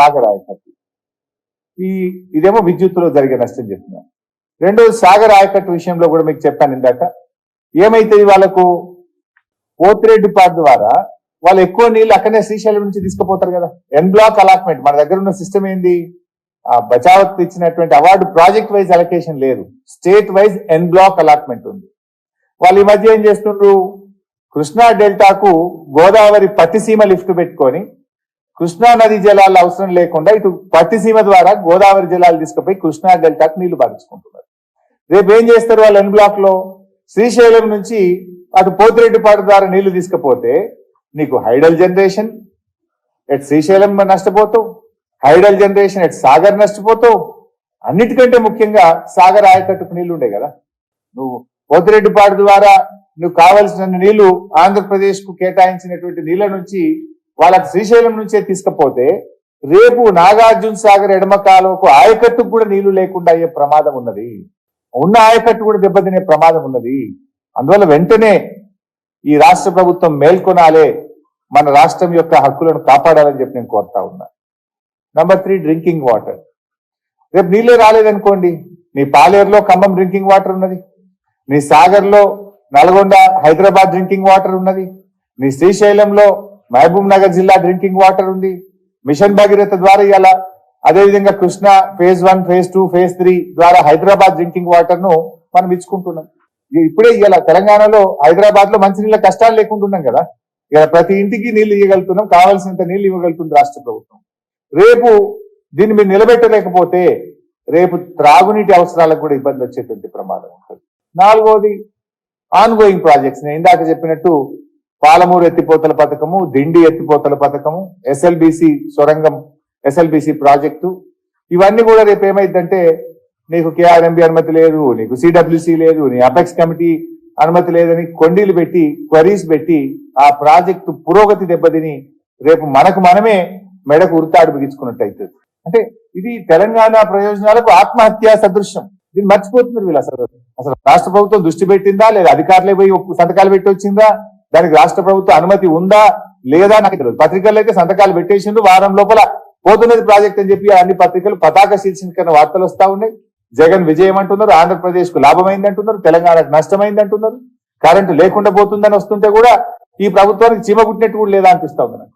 సాగర్ ఆయకట్టు. ఇదేమో విద్యుత్తులో జరిగే నష్టం చెప్తున్నా. రెండోది సాగర్ ఆయకట్టు విషయంలో కూడా మీకు చెప్పాను ఇందాక. ఏమైతే వాళ్ళకు పోతిరెడ్డిపాడు ద్వారా వాళ్ళు ఎక్కువ నీళ్ళు అక్కడనే శ్రీశైలం నుంచి తీసుకుపోతారు కదా. ఎన్ బ్లాక్ అలాట్మెంట్ మన దగ్గర ఉన్న సిస్టమ్ ఏంది, బచావత్ ఇచ్చినటువంటి అవార్డు ప్రాజెక్ట్ వైజ్ అలొకేషన్ లేదు, స్టేట్ వైజ్ ఎన్ బ్లాక్ అలాట్మెంట్ ఉంది. వాళ్ళు ఈ మధ్య ఏం చేస్తుండ్రు, కృష్ణా డెల్టాకు గోదావరి పట్టిసీమ లిఫ్ట్ పెట్టుకొని కృష్ణా నది జలాలు అవసరం లేకుండా ఇటు పట్టిసీమ ద్వారా గోదావరి జలాలు తీసుకుపోయి కృష్ణా డెల్టాకు నీళ్లు పారించుకుంటున్నారు. రేపు ఏం చేస్తారు వాళ్ళు ఎన్ బ్లాక్ లో, శ్రీశైలం నుంచి అటు పోతిరెడ్డిపాడు ద్వారా నీళ్లు తీసుకుపోతే నీకు హైడల్ జనరేషన్ ఎట్ శ్రీశైలం నష్టపోతావు, హైడల్ జనరేషన్ ఎట్ సాగర్ నష్టపోతావు. అన్నిటికంటే ముఖ్యంగా సాగర్ ఆయకట్టుకు నీళ్లు ఉండే కదా. నువ్వు పోతిరెడ్డిపాడు ద్వారా నువ్వు కావలసిన నీళ్లు ఆంధ్రప్రదేశ్ కు కేటాయించినటువంటి నీళ్ల నుంచి వాళ్ళకి శ్రీశైలం నుంచే తీసుకపోతే రేపు నాగార్జున సాగర్ ఎడమ కాలువకు ఆయకట్టుకు కూడా నీళ్లు లేకుండా అయ్యే ప్రమాదం ఉన్నది. ఉన్న ఆయకట్టు కూడా దెబ్బతినే ప్రమాదం ఉన్నది. అందువల్ల వెంటనే ఈ రాష్ట్ర ప్రభుత్వం మేల్కొనాలే, మన రాష్ట్రం యొక్క హక్కులను కాపాడాలని చెప్పి నేను కోరుతా ఉన్నా. Number 3, drinking water. రేపు నీళ్ళే రాలేదనుకోండి, నీ పాలేరులో ఖమ్మం డ్రింకింగ్ వాటర్ ఉన్నది, నీ సాగర్లో నల్గొండ హైదరాబాద్ డ్రింకింగ్ వాటర్ ఉన్నది, నీ శ్రీశైలంలో మహబూబ్ నగర్ జిల్లా డ్రింకింగ్ వాటర్ ఉంది. మిషన్ భగీరథ ద్వారా ఇలా అదేవిధంగా కృష్ణా ఫేజ్ 1, ఫేజ్ 2, ఫేజ్ 3 ద్వారా హైదరాబాద్ డ్రింకింగ్ వాటర్ ను మనం ఇచ్చుకుంటున్నాం. ఇప్పుడే ఇలా తెలంగాణలో హైదరాబాద్ లో మంచినీళ్ళ కష్టాలు లేకుండా ఉన్నాం కదా. ఇలా ప్రతి ఇంటికి నీళ్లు ఇవ్వగలుగుతున్నాం, కావాల్సినంత నీళ్లు ఇవ్వగలుగుతుంది రాష్ట్ర ప్రభుత్వం. రేపు దీన్ని మీరు నిలబెట్టలేకపోతే రేపు త్రాగునీటి అవసరాలకు కూడా ఇబ్బంది వచ్చేటువంటి ప్రమాదం ఉంటుంది. నాలుగోది ఆన్ గోయింగ్ ప్రాజెక్ట్స్. నేను ఇందాక చెప్పినట్టు పాలమూరు ఎత్తిపోతల పథకము, దిండి ఎత్తిపోతల పథకము, ఎస్ఎల్బిసి సొరంగం, ఎస్ఎల్బిసి ప్రాజెక్టు, ఇవన్నీ కూడా రేపు ఏమైందంటే నీకు కేఆర్ఎంబి అనుమతి లేదు, నీకు సిడబ్ల్యూసి లేదు, నీ అపెక్స్ కమిటీ అనుమతి లేదని కొండీలు పెట్టి క్వరీస్ పెట్టి ఆ ప్రాజెక్టు పురోగతి దెబ్బతిని రేపు మనకు మనమే మెడకు ఉరితాడు బిగించుకున్నట్టు అవుతుంది. అంటే ఇది తెలంగాణ ప్రయోజనాలకు ఆత్మహత్యా సదృశ్యం. దీన్ని మర్చిపోతున్నారు వీళ్ళు. అసలు రాష్ట్ర ప్రభుత్వం దృష్టి పెట్టిందా లేదా, అధికారులే పోయి సంతకాలు పెట్టి వచ్చిందా, దానికి రాష్ట్ర ప్రభుత్వ అనుమతి ఉందా లేదా నాకు తెలియదు. పత్రికల్లో అయితే సంతకాలు పెట్టేసిండ్రు, వారం లోపల పోతున్నది ప్రాజెక్ట్ అని చెప్పి అన్ని పత్రికలు పతాక శీర్షికన వార్తలు వస్తా ఉన్నాయి. జగన్ విజయం అంటున్నారు, ఆంధ్రప్రదేశ్ కు లాభమైంది అంటున్నారు, తెలంగాణకు నష్టమైంది అంటున్నారు, కరెంటు లేకుండా పోతుందని వస్తుంటే కూడా ఈ ప్రభుత్వానికి చీమ కుట్టినట్టు కూడా లేదా అనిపిస్తా ఉంది నాకు.